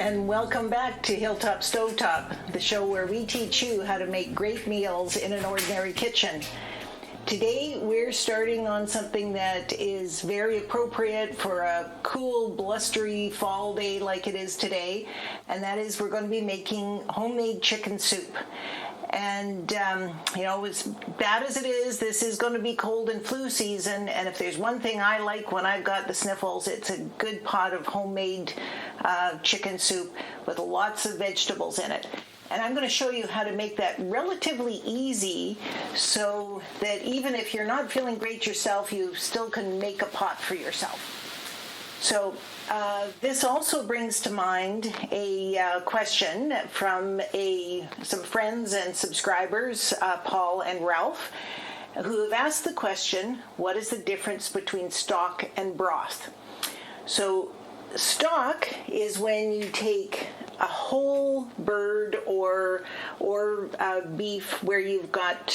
and welcome back to Hilltop Stovetop, the show where we teach you how to make great meals in an ordinary kitchen. Today we're starting on something that is very appropriate for a cool, blustery fall day like it is today, and that is we're going to be making homemade chicken soup. And, as bad as it is, this is going to be cold and flu season, and if there's one thing I like when I've got the sniffles, it's a good pot of homemade chicken soup with lots of vegetables in it. And I'm going to show you how to make that relatively easy so that even if you're not feeling great yourself, you still can make a pot for yourself. So this also brings to mind a question from some friends and subscribers, Paul and Ralph, who have asked the question, what is the difference between stock and broth? So stock is when you take a whole bird or beef where you've got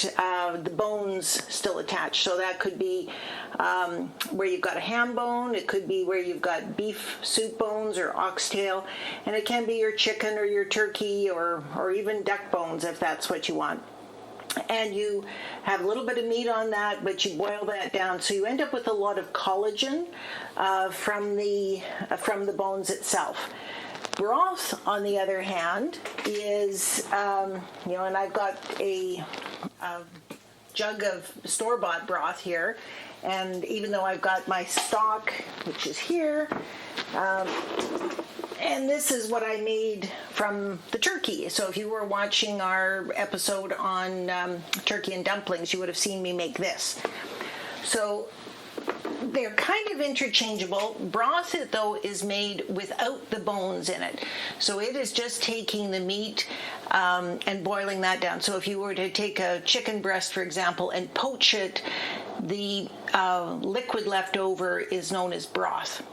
the bones still attached. So that could be where you've got a ham bone, it could be where you've got beef soup bones or oxtail, and it can be your chicken or your turkey or even duck bones if that's what you want. And you have a little bit of meat on that, but you boil that down, so you end up with a lot of collagen from the bones itself. Broth, on the other hand, is, and I've got a jug of store-bought broth here, and even though I've got my stock, which is here, and this is what I made from the turkey. So if you were watching our episode on turkey and dumplings, you would have seen me make this. So they're kind of interchangeable. Broth, though, is made without the bones in it. So it is just taking the meat and boiling that down. So if you were to take a chicken breast, for example, and poach it, the liquid left over is known as broth.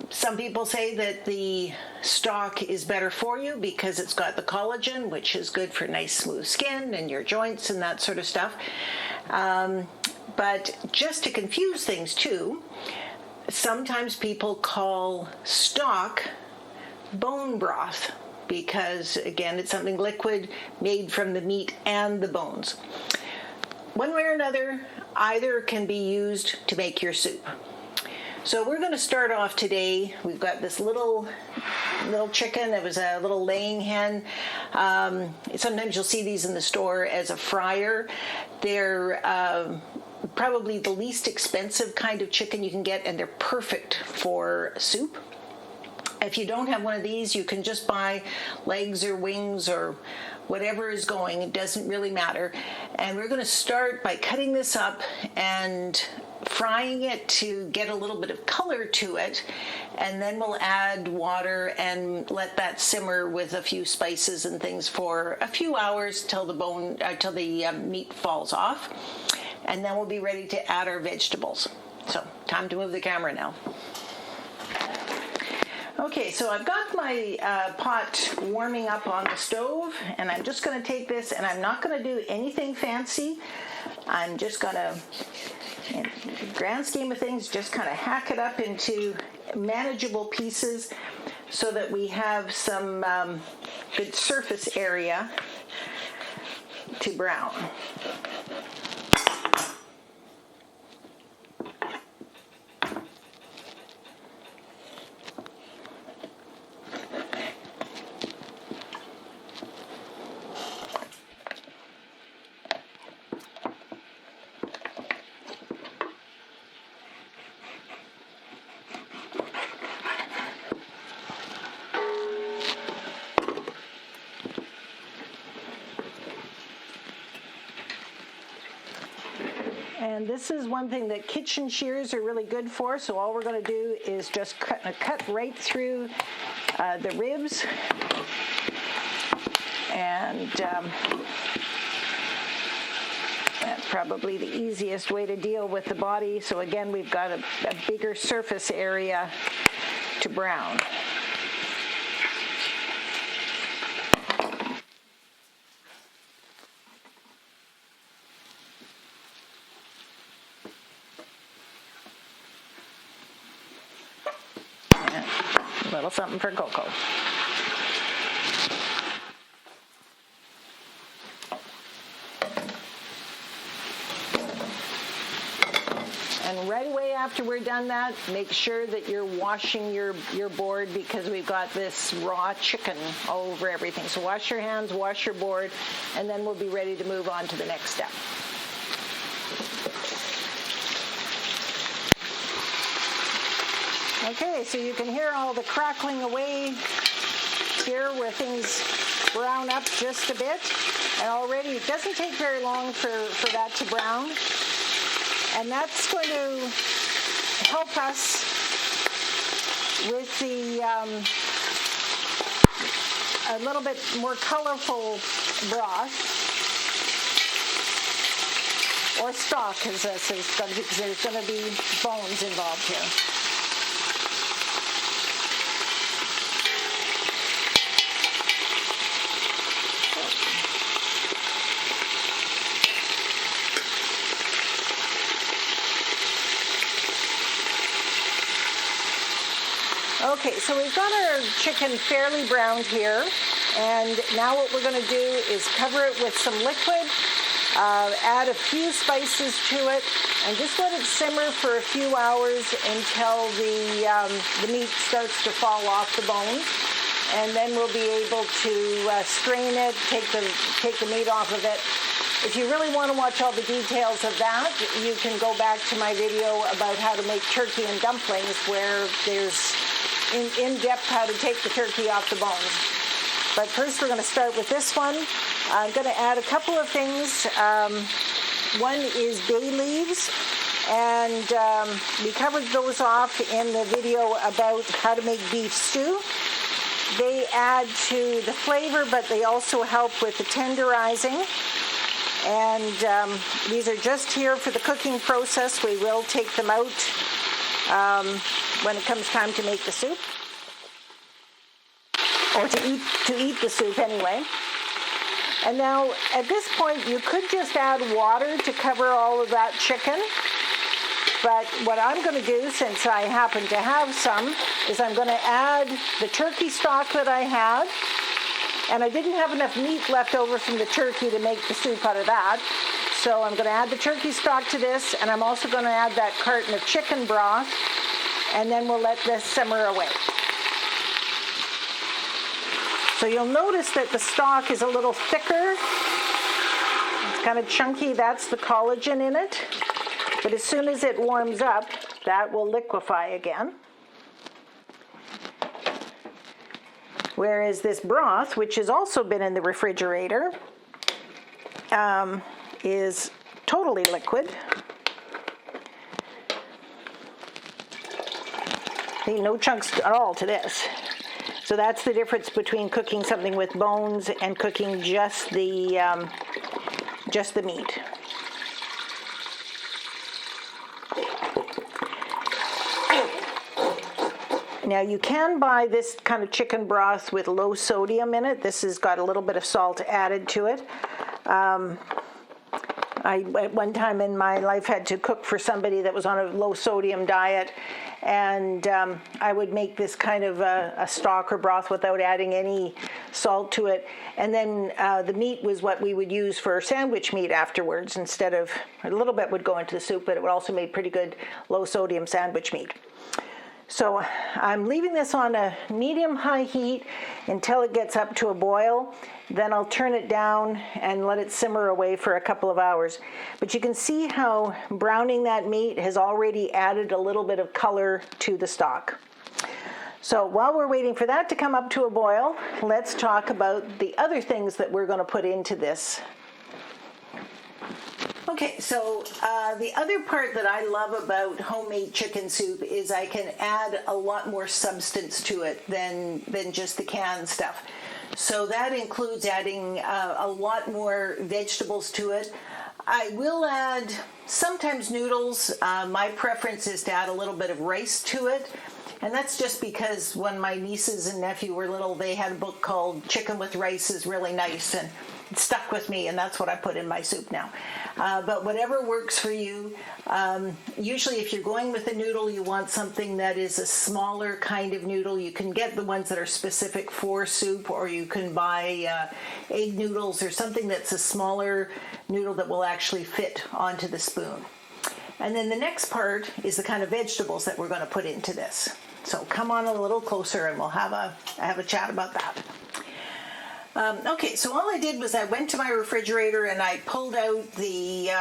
Some people say that the stock is better for you because it's got the collagen, which is good for nice smooth skin and your joints and that sort of stuff. But just to confuse things too, sometimes people call stock bone broth because, again, it's something liquid made from the meat and the bones. One way or another, either can be used to make your soup. So we're going to start off today. We've got this little chicken. It was a little laying hen. Sometimes you'll see these in the store as a fryer. They're probably the least expensive kind of chicken you can get, and they're perfect for soup. If you don't have one of these, you can just buy legs or wings or whatever is going. It doesn't really matter. And we're going to start by cutting this up and frying it to get a little bit of color to it, and then we'll add water and let that simmer with a few spices and things for a few hours till the meat falls off, and then we'll be ready to add our vegetables. So time to move the camera now. Okay, so I've got my pot warming up on the stove, and I'm just going to take this, and I'm not going to do anything fancy. I'm just going to, in the grand scheme of things, just kind of hack it up into manageable pieces so that we have some good surface area to brown. And this is one thing that kitchen shears are really good for, so all we're going to do is just cut right through the ribs, and that's probably the easiest way to deal with the body. So again, we've got a bigger surface area to brown. A little something for Koko. And right away after we're done that, make sure that you're washing your board, because we've got this raw chicken all over everything. So wash your hands, wash your board, and then we'll be ready to move on to the next step. Okay, so you can hear all the crackling away here where things brown up just a bit. And already it doesn't take very long for that to brown. And that's going to help us with the a little bit more colorful broth, or stock, as this is going to be, because there's going to be bones involved here. Okay, so we've got our chicken fairly browned here, and now what we're going to do is cover it with some liquid, add a few spices to it, and just let it simmer for a few hours until the meat starts to fall off the bones, and then we'll be able to strain it, take the meat off of it. If you really want to watch all the details of that, you can go back to my video about how to make turkey and dumplings, where there's in-depth how to take the turkey off the bones. But first we're going to start with this one. I'm going to add a couple of things. One is bay leaves, and we covered those off in the video about how to make beef stew. They add to the flavor, but they also help with the tenderizing. And these are just here for the cooking process. We will take them out when it comes time to make the soup, or to eat the soup anyway. And now at this point you could just add water to cover all of that chicken, but what I'm going to do, since I happen to have some, is I'm going to add the turkey stock that I had, and I didn't have enough meat left over from the turkey to make the soup out of that. So I'm going to add the turkey stock to this, and I'm also going to add that carton of chicken broth, and then we'll let this simmer away. So you'll notice that the stock is a little thicker. It's kind of chunky. That's the collagen in it. But as soon as it warms up, that will liquefy again. Whereas this broth, which has also been in the refrigerator, is totally liquid. See, no chunks at all to this. So that's the difference between cooking something with bones and cooking just the meat. Now you can buy this kind of chicken broth with low sodium in it. This has got a little bit of salt added to it. I, at one time in my life, had to cook for somebody that was on a low sodium diet, and I would make this kind of a stock or broth without adding any salt to it. And then the meat was what we would use for sandwich meat afterwards. Instead of, a little bit would go into the soup, but it would also make pretty good low sodium sandwich meat. So I'm leaving this on a medium-high heat until it gets up to a boil. Then I'll turn it down and let it simmer away for a couple of hours. But you can see how browning that meat has already added a little bit of color to the stock. So while we're waiting for that to come up to a boil, let's talk about the other things that we're going to put into this. Okay, so the other part that I love about homemade chicken soup is I can add a lot more substance to it than just the canned stuff. So that includes adding a lot more vegetables to it. I will add sometimes noodles. My preference is to add a little bit of rice to it. And that's just because when my nieces and nephew were little, they had a book called Chicken with Rice is Really Nice. And stuck with me, and that's what I put in my soup now. But whatever works for you. Usually if you're going with a noodle, you want something that is a smaller kind of noodle. You can get the ones that are specific for soup, or you can buy egg noodles or something that's a smaller noodle that will actually fit onto the spoon. And then the next part is the kind of vegetables that we're going to put into this. So come on a little closer and we'll have a chat about that. Okay, so all I did was I went to my refrigerator and I pulled out the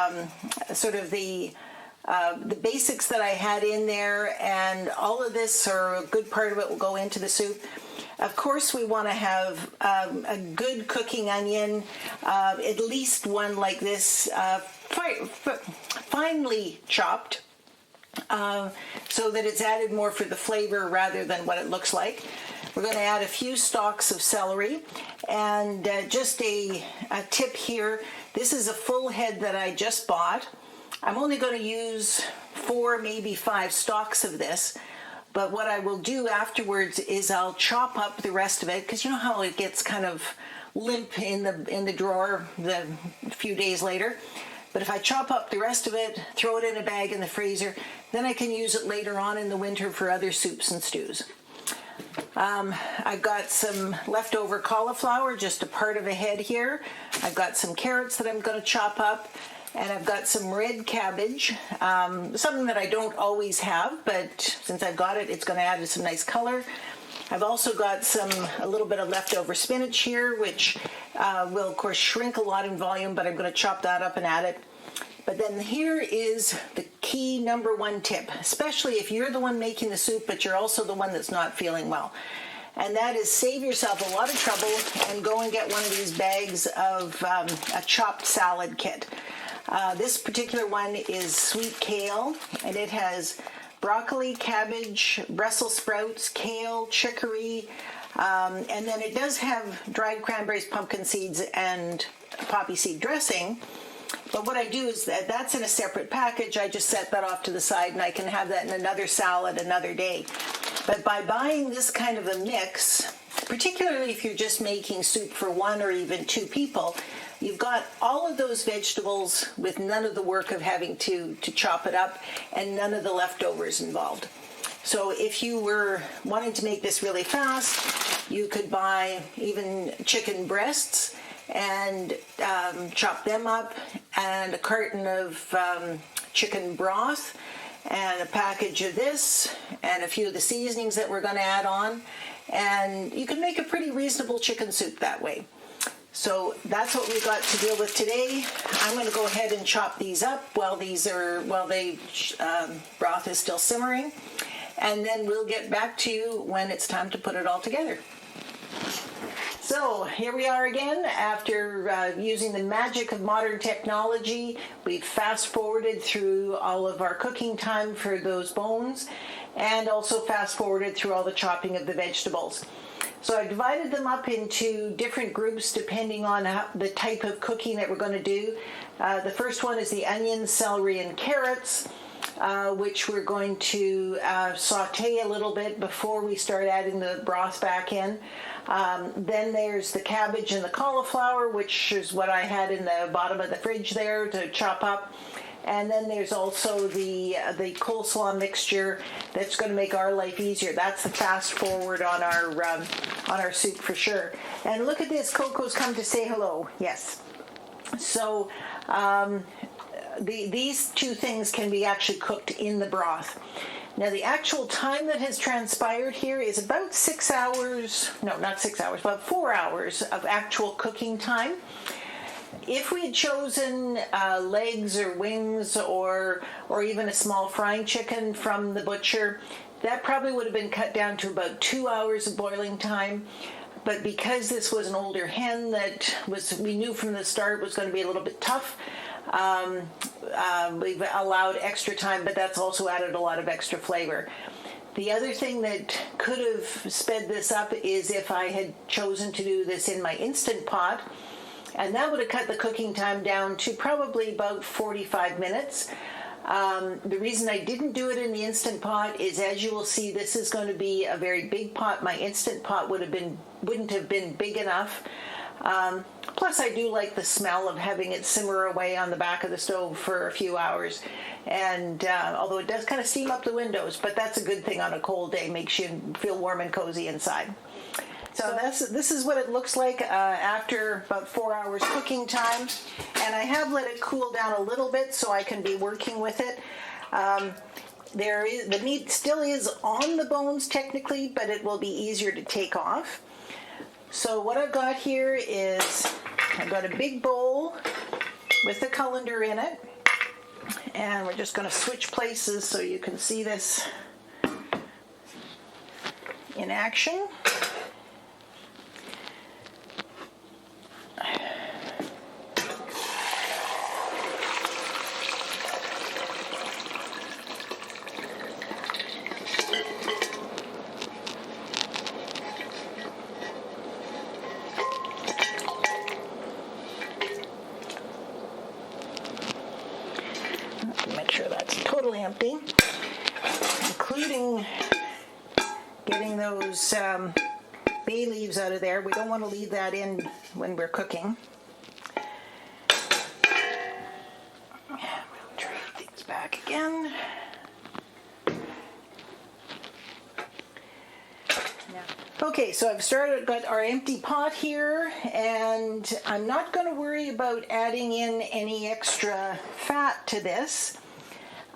the basics that I had in there, and all of this, or a good part of it, will go into the soup. Of course, we want to have a good cooking onion, at least one like this, finely chopped, so that it's added more for the flavor rather than what it looks like. We're going to add a few stalks of celery, and just a tip here, this is a full head that I just bought. I'm only going to use 4, maybe 5 stalks of this, but what I will do afterwards is I'll chop up the rest of it, because you know how it gets kind of limp in the drawer a few days later. But if I chop up the rest of it, throw it in a bag in the freezer, then I can use it later on in the winter for other soups and stews. I've got some leftover cauliflower, just a part of a head here. I've got some carrots that I'm going to chop up, and I've got some red cabbage, something that I don't always have, but since I've got it, it's going to add some nice color. I've also got a little bit of leftover spinach here, which will of course shrink a lot in volume, but I'm going to chop that up and add it. But then here is the key number 1 tip, especially if you're the one making the soup, but you're also the one that's not feeling well. And that is, save yourself a lot of trouble and go and get one of these bags of a chopped salad kit. This particular one is sweet kale, and it has broccoli, cabbage, Brussels sprouts, kale, chicory, and then it does have dried cranberries, pumpkin seeds, and poppy seed dressing. But what I do is that's in a separate package. I just set that off to the side, and I can have that in another salad another day. But by buying this kind of a mix, particularly if you're just making soup for 1 or even 2 people, you've got all of those vegetables with none of the work of having to chop it up and none of the leftovers involved. So if you were wanting to make this really fast, you could buy even chicken breasts and chop them up, and a carton of chicken broth, and a package of this, and a few of the seasonings that we're going to add on, and you can make a pretty reasonable chicken soup that way. So that's what we've got to deal with today. I'm going to go ahead and chop these up while the broth is still simmering, and then we'll get back to you when it's time to put it all together. So here we are again. After using the magic of modern technology, we've fast forwarded through all of our cooking time for those bones, and also fast forwarded through all the chopping of the vegetables. So I divided them up into different groups depending on the type of cooking that we're going to do. The first one is the onions, celery, and carrots, which we're going to saute a little bit before we start adding the broth back in. Then there's the cabbage and the cauliflower, which is what I had in the bottom of the fridge there to chop up. And then there's also the coleslaw mixture that's going to make our life easier. That's the fast forward on our soup for sure. And look at this, Koko's come to say hello. Yes. So these 2 things can be actually cooked in the broth. Now the actual time that has transpired here is about 6 hours, no, not 6 hours, but 4 hours of actual cooking time. If we had chosen legs or wings or even a small frying chicken from the butcher, that probably would have been cut down to about 2 hours of boiling time. But because this was an older hen that we knew from the start was going to be a little bit tough, we've allowed extra time, but that's also added a lot of extra flavor. The other thing that could have sped this up is if I had chosen to do this in my Instant Pot, and that would have cut the cooking time down to probably about 45 minutes. The reason I didn't do it in the Instant Pot is, as you will see, this is going to be a very big pot. My Instant Pot wouldn't have been big enough. Plus, I do like the smell of having it simmer away on the back of the stove for a few hours. And although it does kind of steam up the windows, but that's a good thing on a cold day, makes you feel warm and cozy inside. So this is what it looks like after about 4 hours cooking time. And I have let it cool down a little bit so I can be working with it. The meat still is on the bones technically, but it will be easier to take off. So what I've got here is I've got a big bowl with the colander in it. And we're just going to switch places so you can see this in action. Make sure that's totally empty, including getting those bay leaves out of there. We don't want to leave that in when we're cooking. We'll try things back again. Okay, so I've got our empty pot here, and I'm not going to worry about adding in any extra fat to this.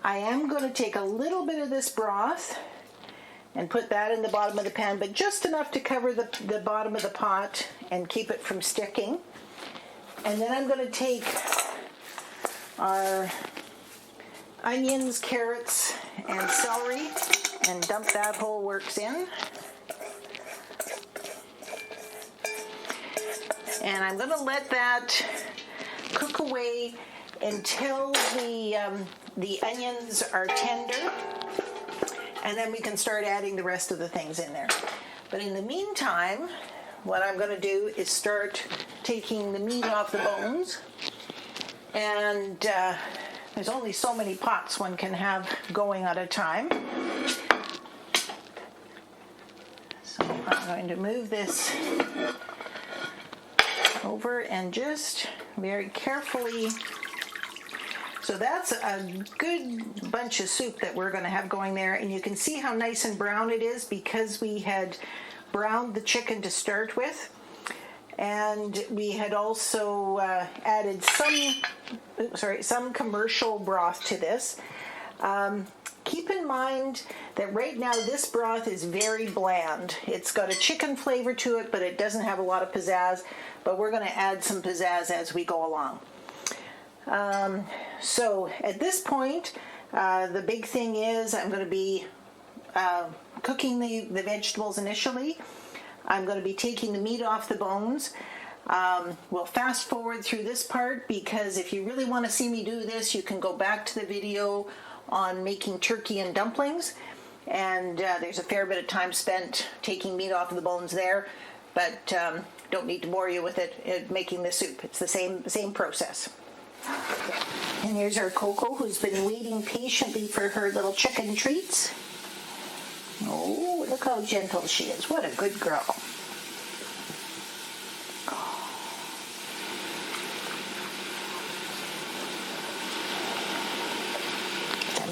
I am going to take a little bit of this broth and put that in the bottom of the pan, but just enough to cover the bottom of the pot and keep it from sticking. And then I'm going to take our onions, carrots, and celery and dump that whole works in. And I'm going to let that cook away until the onions are tender, and then we can start adding the rest of the things in there. But in the meantime, what I'm going to do is start taking the meat off the bones. And there's only so many pots one can have going at a time. So I'm going to move this over and just very carefully. So that's a good bunch of soup that we're going to have going there, and you can see how nice and brown it is because we had browned the chicken to start with, and we had also added some commercial broth to this. Keep in mind that right now this broth is very bland. It's got a chicken flavor to it, but it doesn't have a lot of pizzazz, but we're going to add some pizzazz as we go along. So at this point, the big thing is I'm going to be cooking the vegetables initially. I'm going to be taking the meat off the bones. We'll fast forward through this part because if you really want to see me do this, you can go back to the video on making turkey and dumplings, and there's a fair bit of time spent taking meat off of the bones there, but don't need to bore you with it making the soup. It's the same process. And here's our Koko, who's been waiting patiently for her little chicken treats. Oh, look how gentle she is. What a good girl.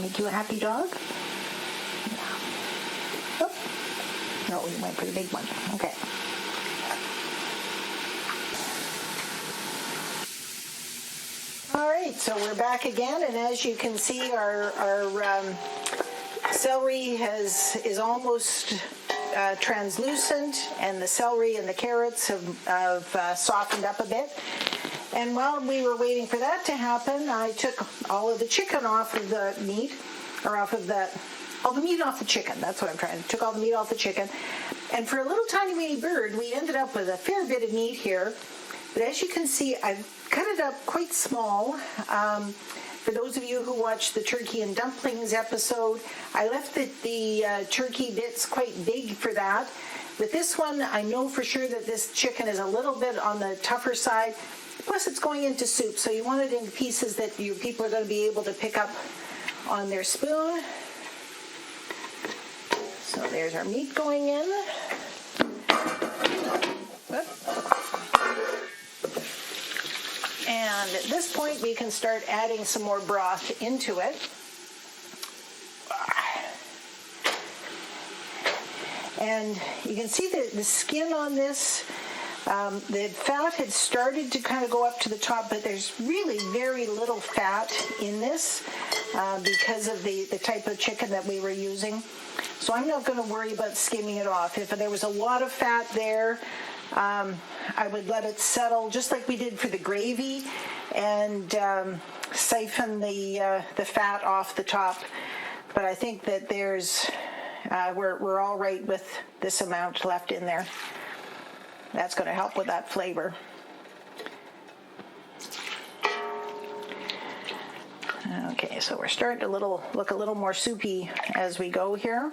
Make you a happy dog? No. Oh. No, you went for the big one. Okay. All right, so we're back again, and as you can see, our celery is almost translucent, and the celery and the carrots have softened up a bit. And while we were waiting for that to happen, I took all of the chicken off of the meat, or all the meat off the chicken. That's what I'm trying to. Took all the meat off the chicken. And for a little tiny weeny bird, we ended up with a fair bit of meat here. But as you can see, I've cut it up quite small. For those of you who watched the turkey and dumplings episode, I left the turkey bits quite big for that. With this one, I know for sure that this chicken is a little bit on the tougher side. Plus, it's going into soup, so you want it in pieces that your people are going to be able to pick up on their spoon. So there's our meat going in. And at this point, we can start adding some more broth into it. And you can see the skin on this, the fat had started to kind of go up to the top, but there's really very little fat in this because of the type of chicken that we were using. So I'm not going to worry about skimming it off. If there was a lot of fat there, I would let it settle just like we did for the gravy and siphon the fat off the top. But I think that there's we're all right with this amount left in there. That's going to help with that flavor. Okay, so we're starting to look a little more soupy as we go here.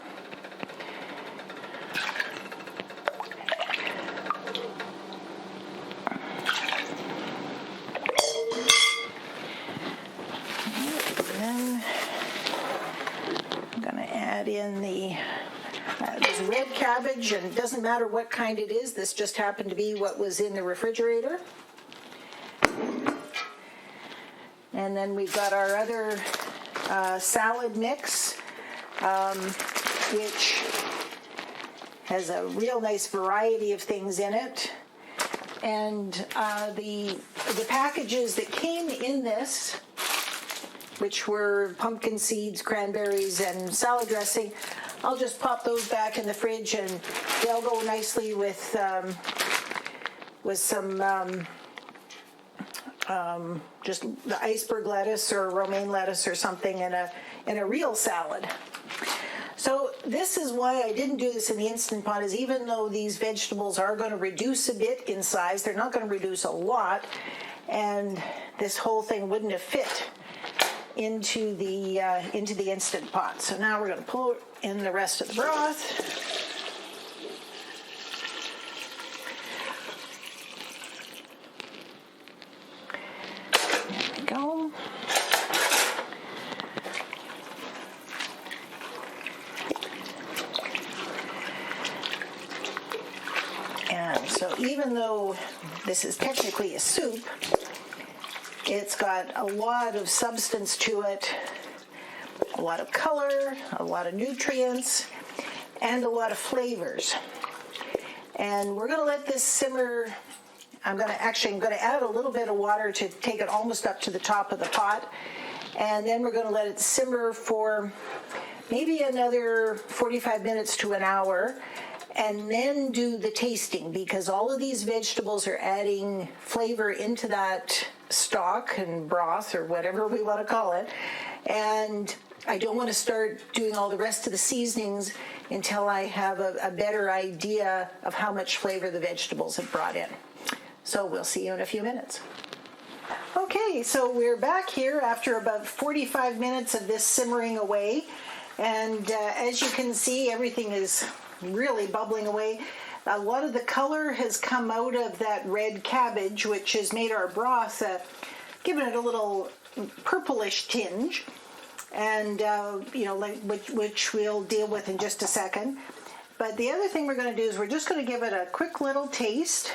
In the this red cabbage, and it doesn't matter what kind it is, this just happened to be what was in the refrigerator. And then we've got our other salad mix, which has a real nice variety of things in it. And the packages that came in this, which were pumpkin seeds, cranberries, and salad dressing, I'll just pop those back in the fridge, and they'll go nicely with some just the iceberg lettuce or romaine lettuce or something in a real salad. So this is why I didn't do this in the Instant Pot, is even though these vegetables are going to reduce a bit in size, they're not going to reduce a lot, and this whole thing wouldn't have fit into the Instant Pot. So now we're going to pull in the rest of the broth. There we go. And so even though this is technically a soup, it's got a lot of substance to it, a lot of color, a lot of nutrients, and a lot of flavors. And we're going to let this simmer. I'm going to add a little bit of water to take it almost up to the top of the pot. And then we're going to let it simmer for maybe another 45 minutes to an hour. And then do the tasting, because all of these vegetables are adding flavor into that stock and broth or whatever we want to call it. And I don't want to start doing all the rest of the seasonings until I have a better idea of how much flavor the vegetables have brought in. So we'll see you in a few minutes. Okay, so we're back here after about 45 minutes of this simmering away. And as you can see, everything is really bubbling away. A lot of the color has come out of that red cabbage, which has made our broth, given it a little purplish tinge, and which we'll deal with in just a second. But the other thing we're going to do is we're just going to give it a quick little taste,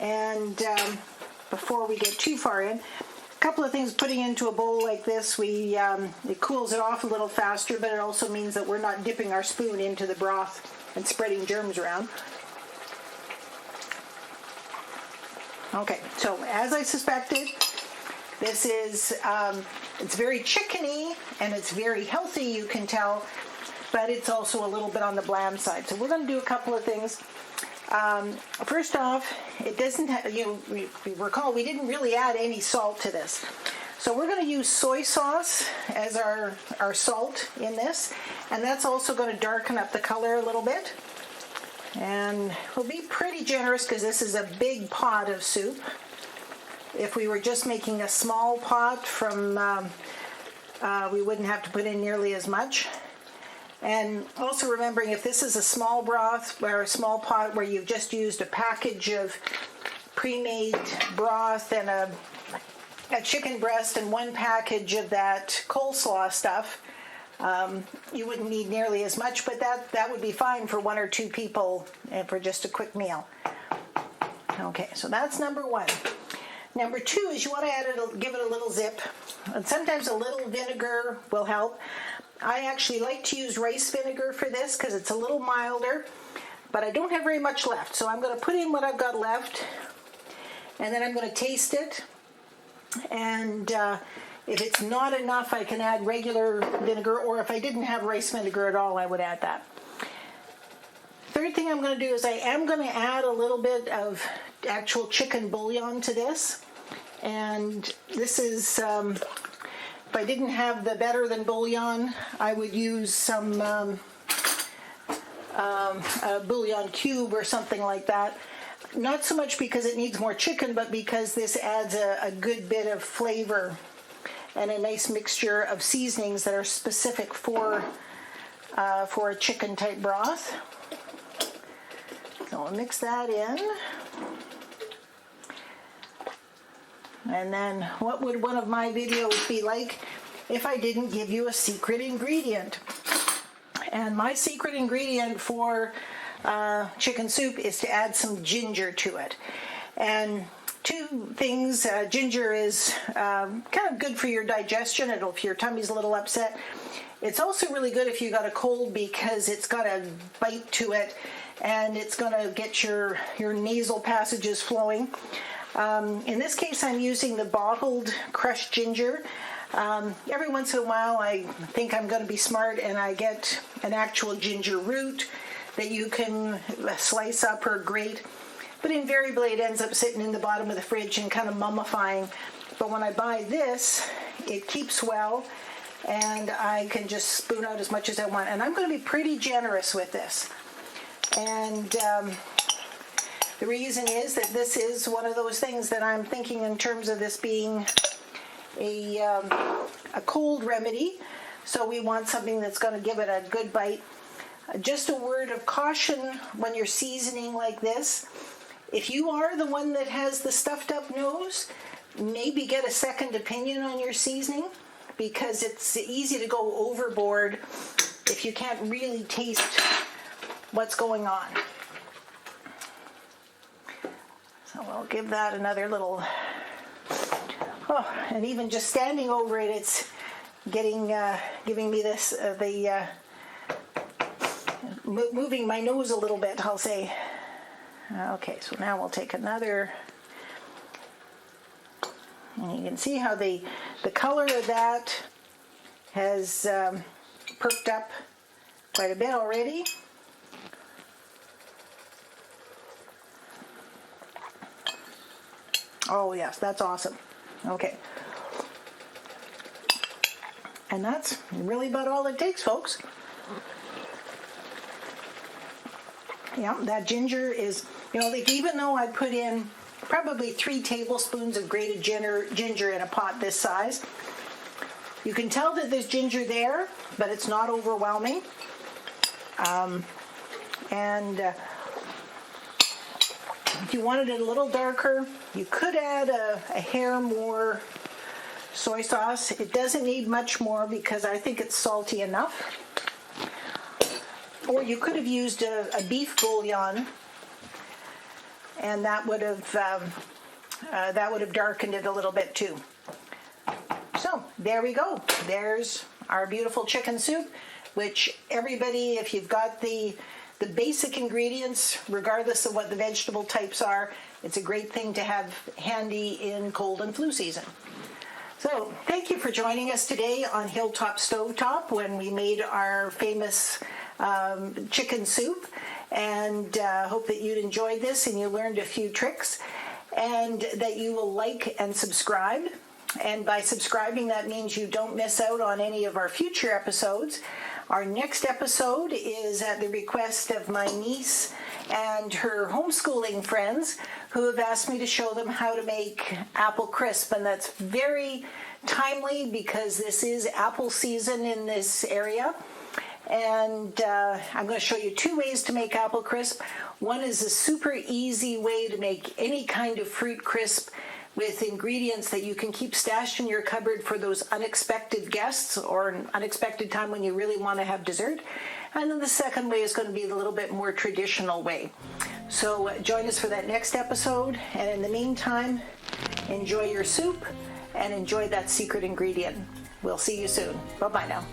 and before we get too far in. A couple of things putting into a bowl like this, it cools it off a little faster, but it also means that we're not dipping our spoon into the broth and spreading germs around. Okay, so as I suspected, this is, it's very chickeny and it's very healthy, you can tell, but it's also a little bit on the bland side. So we're going to do a couple of things. First off, it doesn't have, we recall we didn't really add any salt to this. So we're going to use soy sauce as our salt in this, and that's also going to darken up the color a little bit. And we'll be pretty generous because this is a big pot of soup. If we were just making a small pot we wouldn't have to put in nearly as much. And also remembering, if this is a small broth or a small pot where you've just used a package of pre-made broth and a chicken breast and one package of that coleslaw stuff, you wouldn't need nearly as much, but that would be fine for one or two people and for just a quick meal. Okay, so that's number one. Number 2 is you want to give it a little zip. And sometimes a little vinegar will help. I actually like to use rice vinegar for this because it's a little milder, but I don't have very much left. So I'm going to put in what I've got left, and then I'm going to taste it. And if it's not enough, I can add regular vinegar, or if I didn't have rice vinegar at all, I would add that. Third thing I'm going to do is I am going to add a little bit of actual chicken bouillon to this. And this is, if I didn't have the better than bouillon, I would use some a bouillon cube or something like that. Not so much because it needs more chicken, but because this adds a good bit of flavor and a nice mixture of seasonings that are specific for a chicken type broth. So I'll mix that in. And then what would one of my videos be like if I didn't give you a secret ingredient? And my secret ingredient for chicken soup is to add some ginger to it. And 2 things, ginger is kind of good for your digestion. If your tummy's a little upset. It's also really good if you got a cold because it's got a bite to it and it's going to get your nasal passages flowing. In this case, I'm using the bottled crushed ginger. Every once in a while, I think I'm going to be smart and I get an actual ginger root that you can slice up or grate. But invariably, it ends up sitting in the bottom of the fridge and kind of mummifying. But when I buy this, it keeps well, and I can just spoon out as much as I want. And I'm going to be pretty generous with this. And the reason is that this is one of those things that I'm thinking in terms of this being a cold remedy. So we want something that's going to give it a good bite. Just a word of caution when you're seasoning like this. If you are the one that has the stuffed up nose, maybe get a second opinion on your seasoning, because it's easy to go overboard if you can't really taste what's going on. So I'll give that another little, and even just standing over it, it's giving me this, moving my nose a little bit, I'll say. Okay, so now we'll take another, and you can see how the color of that has perked up quite a bit already. Oh yes, that's awesome. Okay. And that's really about all it takes, folks. Yeah, that ginger is, like, even though I put in probably 3 tablespoons of grated ginger in a pot this size, you can tell that there's ginger there, but it's not overwhelming. If you wanted it a little darker, you could add a hair more soy sauce. It doesn't need much more because I think it's salty enough. Or you could have used a beef bouillon, and that would have darkened it a little bit too. So there we go. There's our beautiful chicken soup, which everybody, if you've got the basic ingredients, regardless of what the vegetable types are, it's a great thing to have handy in cold and flu season. So thank you for joining us today on Hilltop Stovetop when we made our famous chicken soup, and hope that you'd enjoyed this and you learned a few tricks, and that you will like and subscribe. And by subscribing, that means you don't miss out on any of our future episodes. Our next episode is at the request of my niece and her homeschooling friends, who have asked me to show them how to make apple crisp, and that's very timely because this is apple season in this area. And I'm going to show you 2 ways to make apple crisp. One is a super easy way to make any kind of fruit crisp with ingredients that you can keep stashed in your cupboard for those unexpected guests or an unexpected time when you really want to have dessert. And then the second way is going to be a little bit more traditional way. So join us for that next episode. And in the meantime, Enjoy your soup and enjoy that secret ingredient. We'll see you soon. Bye-bye now.